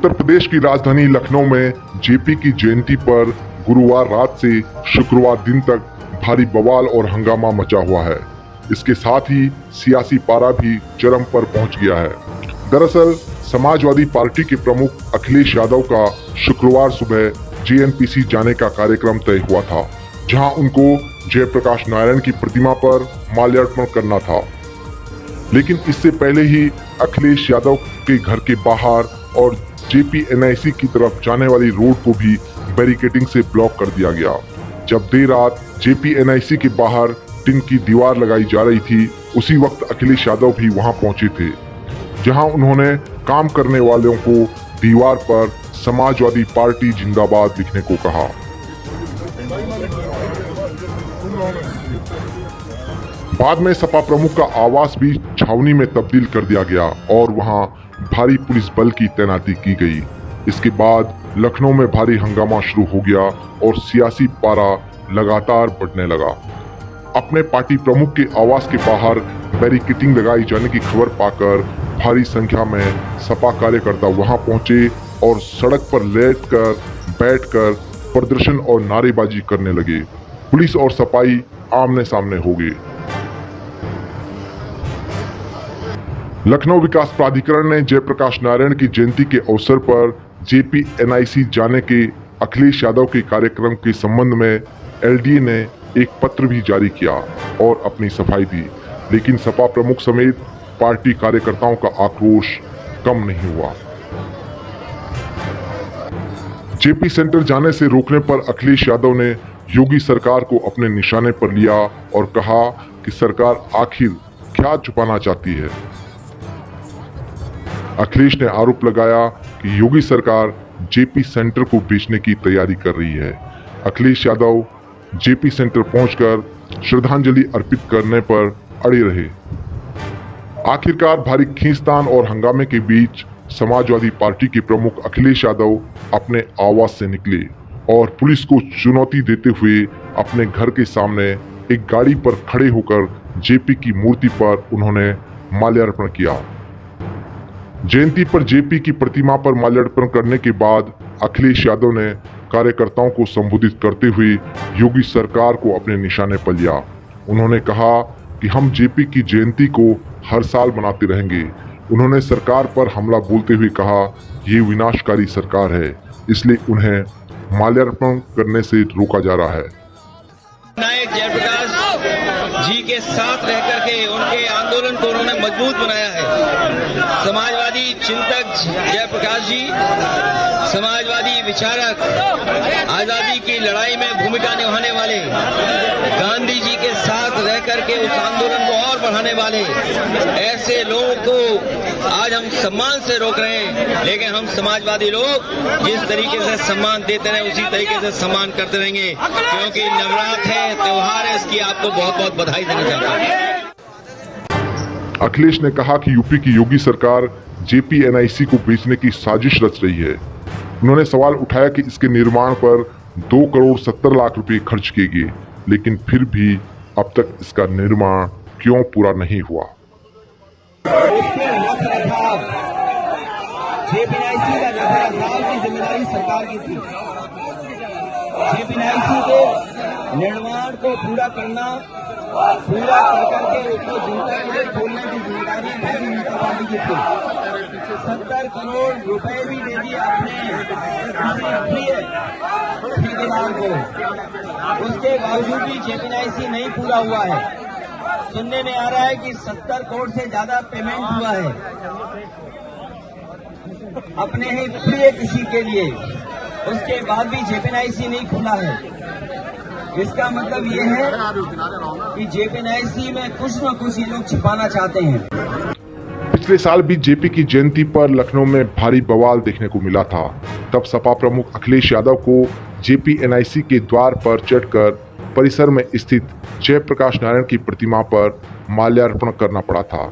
उत्तर प्रदेश की राजधानी लखनऊ में जेपी की जयंती पर गुरुवार रात से शुक्रवार दिन तक भारी बवाल और हंगामा मचा हुआ है। इसके साथ ही सियासी पारा भी चरम पर पहुंच गया है। दरअसल समाजवादी पार्टी के प्रमुख अखिलेश यादव का शुक्रवार सुबह जेएनपीसी जाने का कार्यक्रम तय हुआ था, जहां उनको जयप्रकाश नारायण की प्रतिमा पर माल्यार्पण करना था। लेकिन इससे पहले ही अखिलेश यादव के घर के बाहर और जेपीएनआईसी की तरफ जाने वाली रोड को भी बैरिकेडिंग से ब्लॉक कर दिया गया। जब देर रात जेपीएनआईसी के बाहर टिन की दीवार लगाई जा रही थी, उसी वक्त अखिलेश यादव भी वहां पहुंचे थे, जहां उन्होंने काम करने वालों को दीवार पर समाजवादी पार्टी जिंदाबाद लिखने को कहा। बाद में सपा प्रमुख का आवास भी छावनी में तब्दील कर दिया गया और वहां भारी पुलिस बल की तैनाती की गई। इसके बाद लखनऊ में भारी हंगामा शुरू हो गया और सियासी पारा लगातार बढ़ने लगा। अपने पार्टी प्रमुख के आवास के बाहर बैरिकेडिंग लगाई जाने की खबर पाकर भारी संख्या में सपा कार्यकर्ता वहां पहुंचे और सड़क पर लेटकर बैठकर प्रदर्शन और नारेबाजी करने लगे। पुलिस और सपाई आमने सामने हो गए। लखनऊ विकास प्राधिकरण ने जयप्रकाश नारायण की जयंती के अवसर पर जेपीएनआईसी जाने के अखिलेश यादव के कार्यक्रम के संबंध में एलडीए ने एक पत्र भी जारी किया और अपनी सफाई दी, लेकिन सपा प्रमुख समेत पार्टी कार्यकर्ताओं का आक्रोश कम नहीं हुआ। जेपी सेंटर जाने से रोकने पर अखिलेश यादव ने योगी सरकार को अपने निशाने पर लिया और कहा कि सरकार आखिर क्या छुपाना चाहती है। अखिलेश ने आरोप लगाया कि योगी सरकार जेपी सेंटर को बेचने की तैयारी कर रही है। अखिलेश यादव जेपी सेंटर पहुंचकर श्रद्धांजलि अर्पित करने पर अड़े रहे। आखिरकार भारी खींचतान और हंगामे के बीच समाजवादी पार्टी के प्रमुख अखिलेश यादव अपने आवास से निकले और पुलिस को चुनौती देते हुए अपने घर के सामने एक गाड़ी पर खड़े होकर जेपी की मूर्ति पर उन्होंने माल्यार्पण किया। जयंती पर जेपी की प्रतिमा पर माल्यार्पण करने के बाद अखिलेश यादव ने कार्यकर्ताओं को संबोधित करते हुए योगी सरकार को अपने निशाने पर लिया। उन्होंने कहा कि हम जेपी की जयंती को हर साल मनाते रहेंगे। उन्होंने सरकार पर हमला बोलते हुए कहा, ये विनाशकारी सरकार है, इसलिए उन्हें माल्यार्पण करने से रोका जा रहा है। जयप्रकाश जी के साथ रह करके उनके आंदोलन को उन्होंने मजबूत बनाया है। समाजवादी चिंतक जयप्रकाश जी, समाजवादी विचारक, आजादी की लड़ाई में भूमिका निभाने वाले, गांधी जी के साथ रह करके उस आंदोलन को और बढ़ाने वाले ऐसे लोगों को आज हम सम्मान से रोक रहे हैं। लेकिन हम समाजवादी लोग जिस तरीके से सम्मान देते रहे उसी तरीके से सम्मान करते रहेंगे, क्योंकि नवरात्र है, त्योहार है, इसकी आपको बहुत बहुत बधाई देना चाहता हूँ। अखिलेश ने कहा कि यूपी की योगी सरकार जेपीएनआईसी को बेचने की साजिश रच रही है। उन्होंने सवाल उठाया कि इसके निर्माण पर 2 करोड़ 70 लाख रुपए खर्च किए गए, लेकिन फिर भी अब तक इसका निर्माण क्यों पूरा नहीं हुआ। जेपीएनआईसी का रखरखाव की जिम्मेदारी सरकार की थी। जेपीएनआईसी के निर्माण को पूरा करना, पूरा करके उसको जनता के लिए खोलने की जिम्मेदारी भारतीय जनता पार्टी की थी। 70 करोड़ रुपए भी दे दिए अपने ठेकेदार को, उसके बावजूद भी जेपीएनआईसी नहीं पूरा हुआ है। सुनने में आ रहा है कि 70 करोड़ से ज्यादा पेमेंट हुआ है अपने ही प्रिय किसी के लिए, उसके बाद भी जेपीएनआईसी नहीं खुला है। इसका मतलब ये है कि जेपीएनआईसी में कुछ न कुछ ये लोग छिपाना चाहते हैं। पिछले साल भी जेपी की जयंती पर लखनऊ में भारी बवाल देखने को मिला था। तब सपा प्रमुख अखिलेश यादव को जेपीएनआईसी के द्वार पर चढ़कर परिसर में स्थित जयप्रकाश नारायण की प्रतिमा पर माल्यार्पण करना पड़ा था।